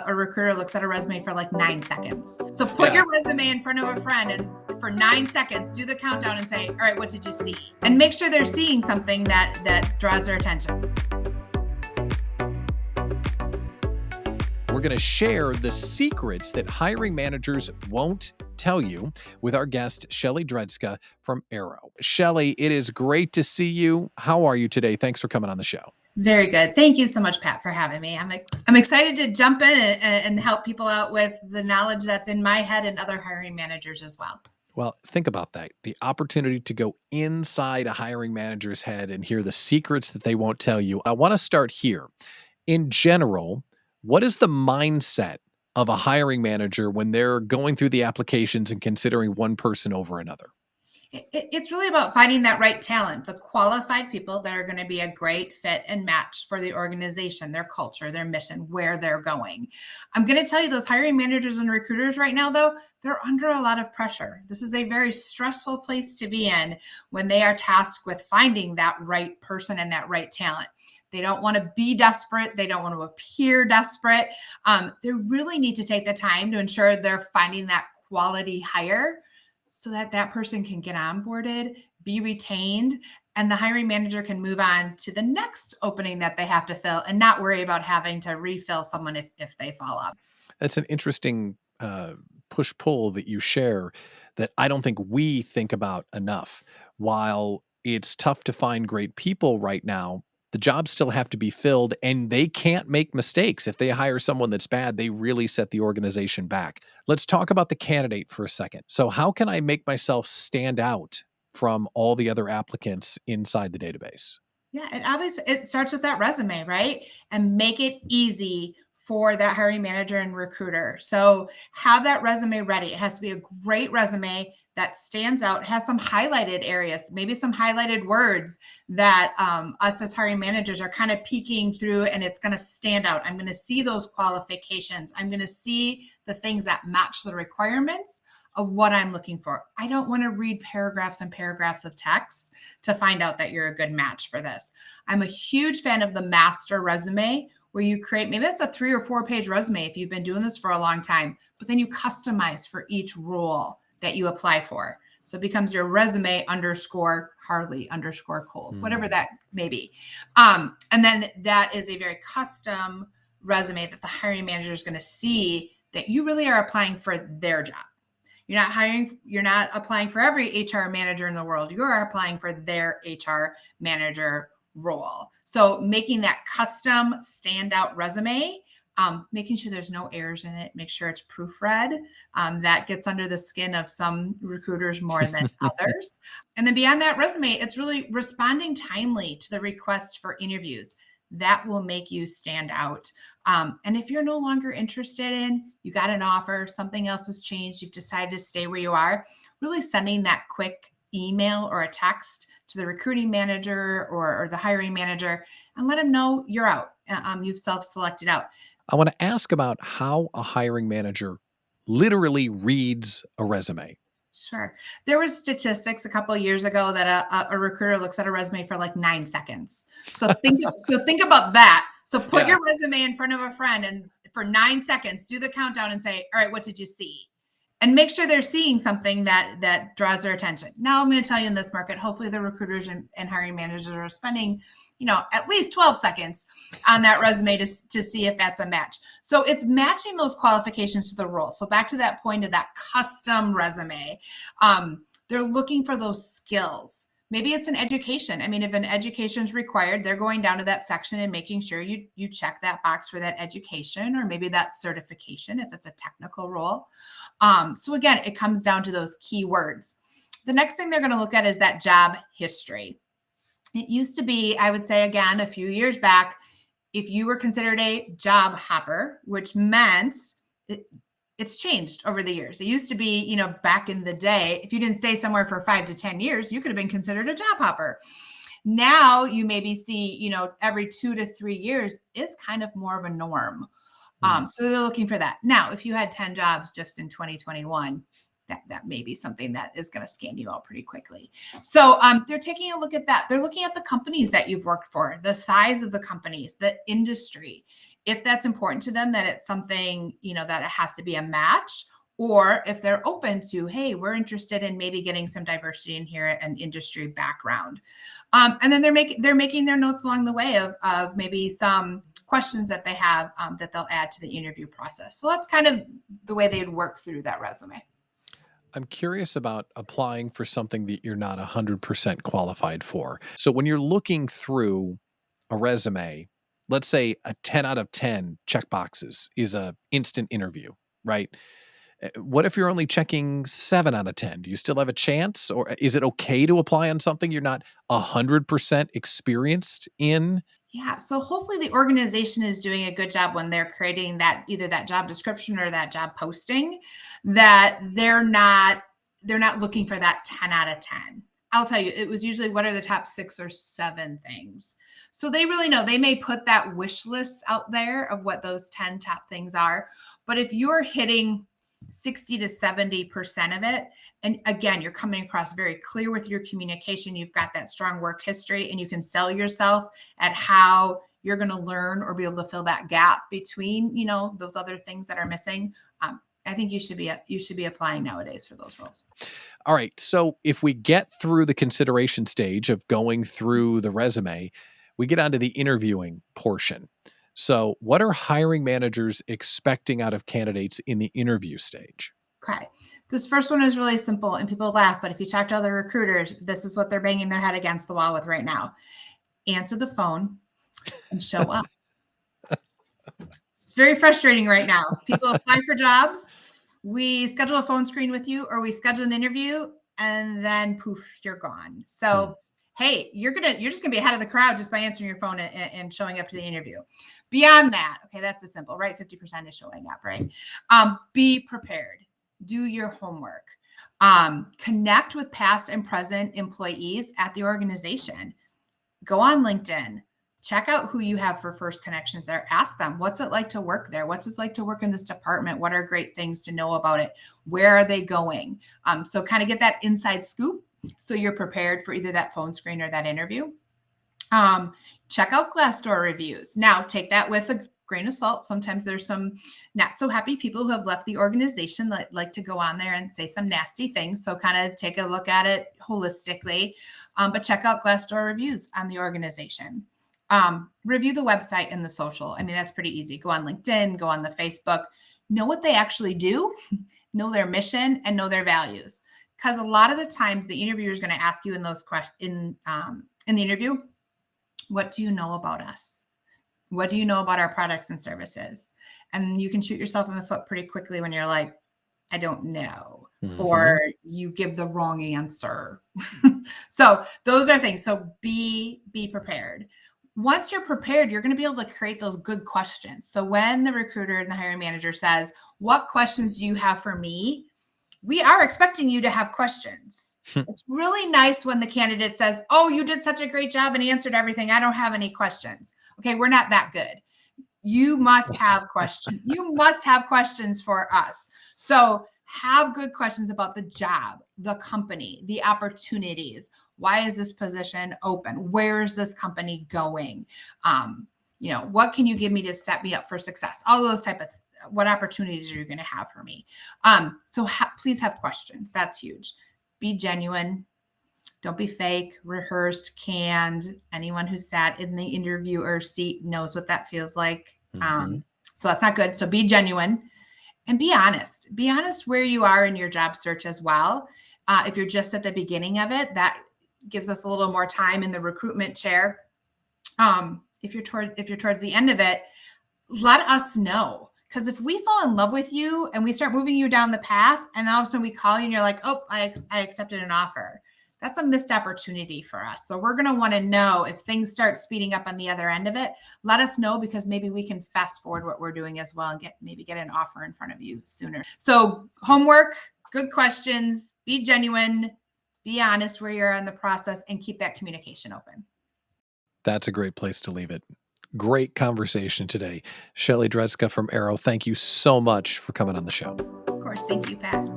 a recruiter looks at a resume for like 9 seconds. So put your resume in front of a friend and for 9 seconds, do the countdown and say, all right, what did you see? And make sure they're seeing something that draws their attention. We're going to share the secrets that hiring managers won't tell you with our guest, Shelly Dretzka from aHRrow. Shelly, it is great to see you. How are you today? Thanks for coming on the show. Very good. Thank you so much, Pat, for having me. I'm excited to jump in and help people out with the knowledge that's in my head and other hiring managers as well. Well, think about that. The opportunity to go inside a hiring manager's head and hear the secrets that they won't tell you. I want to start here. In general, what is the mindset of a hiring manager when they're going through the applications and considering one person over another? It's really about finding that right talent, the qualified people that are going to be a great fit and match for the organization, their culture, their mission, where they're going. I'm going to tell you, those hiring managers and recruiters right now, though, they're under a lot of pressure. This is a very stressful place to be in when they are tasked with finding that right person and that right talent. They don't want to be desperate. They don't want to appear desperate. They really need to take the time to ensure they're finding that quality hire so that that person can get onboarded, be retained, and the hiring manager can move on to the next opening that they have to fill and not worry about having to refill someone if they fall off. That's an interesting push-pull that you share that I don't think we think about enough. While it's tough to find great people right now, the jobs still have to be filled and they can't make mistakes. If they hire someone that's bad, they really set the organization back. Let's talk about the candidate for a second. So how can I make myself stand out from all the other applicants inside the database? Yeah, and obviously it starts with that resume, right? And make it easy for that hiring manager and recruiter. So have that resume ready. It has to be a great resume that stands out, has some highlighted areas, maybe some highlighted words that us as hiring managers are kind of peeking through, and it's going to stand out. I'm going to see those qualifications. I'm going to see the things that match the requirements of what I'm looking for. I don't want to read paragraphs and paragraphs of text to find out that you're a good match for this. I'm a huge fan of the master resume, where you create, maybe it's a 3 or 4 page resume if you've been doing this for a long time, but then you customize for each role that you apply for. So it becomes your resume _ Harley _ Coles, whatever that may be. And then that is a very custom resume that the hiring manager is going to see that you really are applying for their job. You're not applying for every HR manager in the world. You are applying for their HR manager role. So making that custom standout resume, making sure there's no errors in it, make sure it's proofread. That gets under the skin of some recruiters more than others. And then beyond that resume, it's really responding timely to the request for interviews. That will make you stand out. And if you're no longer interested you got an offer, something else has changed, you've decided to stay where you are, really sending that quick email or a text to the recruiting manager or the hiring manager and let them know you're out. You've self-selected out. I want to ask about how a hiring manager literally reads a resume. Sure. There was statistics a couple of years ago that a recruiter looks at a resume for like 9 seconds. So think about that. So put your resume in front of a friend and for 9 seconds, do the countdown and say, all right, what did you see? And make sure they're seeing something that draws their attention. Now, I'm going to tell you, in this market, hopefully the recruiters and hiring managers are spending, at least 12 seconds on that resume to see if that's a match. So it's matching those qualifications to the role. So back to that point of that custom resume, they're looking for those skills. Maybe it's an education. I mean, if an education is required, they're going down to that section and making sure you check that box for that education, or maybe that certification if it's a technical role. So again, it comes down to those keywords. The next thing they're going to look at is that job history. It used to be, I would say, again, a few years back, if you were considered a job hopper, which meant it's changed over the years. It used to be, back in the day, if you didn't stay somewhere for 5 to 10 years, you could have been considered a job hopper. Now you maybe see, every 2 to 3 years is kind of more of a norm. So they're looking for that. Now, if you had 10 jobs just in 2021, that may be something that is going to scan you out pretty quickly. So they're taking a look at that. They're looking at the companies that you've worked for, the size of the companies, the industry. If that's important to them, that it's something, that it has to be a match, or if they're open to, hey, we're interested in maybe getting some diversity in here and industry background. And then they're making their notes along the way of maybe some questions that they have that they'll add to the interview process. So that's kind of the way they'd work through that resume. I'm curious about applying for something that you're not 100% qualified for. So when you're looking through a resume, let's say a 10 out of 10 checkboxes is a instant interview, right? What if you're only checking 7 out of 10? Do you still have a chance, or is it okay to apply on something you're not 100% experienced in? Yeah. So hopefully the organization is doing a good job when they're creating that, either that job description or that job posting, that they're not looking for that 10 out of 10. I'll tell you, it was usually what are the top 6 or 7 things. So they really know. They may put that wish list out there of what those 10 top things are. But if you're hitting 60 to 70% of it, and again, you're coming across very clear with your communication, you've got that strong work history, and you can sell yourself at how you're going to learn or be able to fill that gap between, those other things that are missing. I think you should be applying nowadays for those roles. All right. So if we get through the consideration stage of going through the resume, we get onto the interviewing portion. So what are hiring managers expecting out of candidates in the interview stage? Okay. This first one is really simple and people laugh, but if you talk to other recruiters, this is what they're banging their head against the wall with right now. Answer the phone and show up. It's very frustrating right now. People apply for jobs. We schedule a phone screen with you, or we schedule an interview, and then poof, you're gone. So, hey, you're just gonna be ahead of the crowd just by answering your phone and showing up to the interview. Beyond that, okay, that's a simple, right? 50% is showing up, right? Be prepared. Do your homework. Connect with past and present employees at the organization. Go on LinkedIn. Check out who you have for first connections there. Ask them, what's it like to work there? What's it like to work in this department? What are great things to know about it? Where are they going? So kind of get that inside scoop so you're prepared for either that phone screen or that interview. Check out Glassdoor reviews. Now, take that with a grain of salt. Sometimes there's some not so happy people who have left the organization that like to go on there and say some nasty things. So kind of take a look at it holistically, but check out Glassdoor reviews on the organization. Review the website and the social. I mean, that's pretty easy. Go on LinkedIn, go on the Facebook, know what they actually do, know their mission, and know their values. Because a lot of the times the interviewer is going to ask you in those questions in the interview, what do you know about us? What do you know about our products and services? And you can shoot yourself in the foot pretty quickly when you're like, I don't know, or you give the wrong answer. So those are things. So be prepared. Once you're prepared, you're going to be able to create those good questions. So when the recruiter and the hiring manager says, what questions do you have for me? We are expecting you to have questions. It's really nice when the candidate says, oh, you did such a great job and answered everything. I don't have any questions. Okay, we're not that good. You must have questions. You must have questions for us. So have good questions about the job, the company, the opportunities. Why is this position open? Where is this company going? What can you give me to set me up for success? All those type of what opportunities are you going to have for me? Please have questions. That's huge. Be genuine. Don't be fake, rehearsed, canned. Anyone who sat in the interviewer seat knows what that feels like. So that's not good. So be genuine and be honest. Be honest where you are in your job search as well. If you're just at the beginning of it, that gives us a little more time in the recruitment chair. If you're towards the end of it, let us know. Because if we fall in love with you and we start moving you down the path, and all of a sudden we call you and you're like, oh, I accepted an offer. That's a missed opportunity for us. So we're going to want to know if things start speeding up on the other end of it. Let us know, because maybe we can fast forward what we're doing as well and get an offer in front of you sooner. So homework, good questions, be genuine, be honest where you're in the process, and keep that communication open. That's a great place to leave it. Great conversation today. Shelly Dretzka from aHRrow, thank you so much for coming on the show. Of course. Thank you, Pat.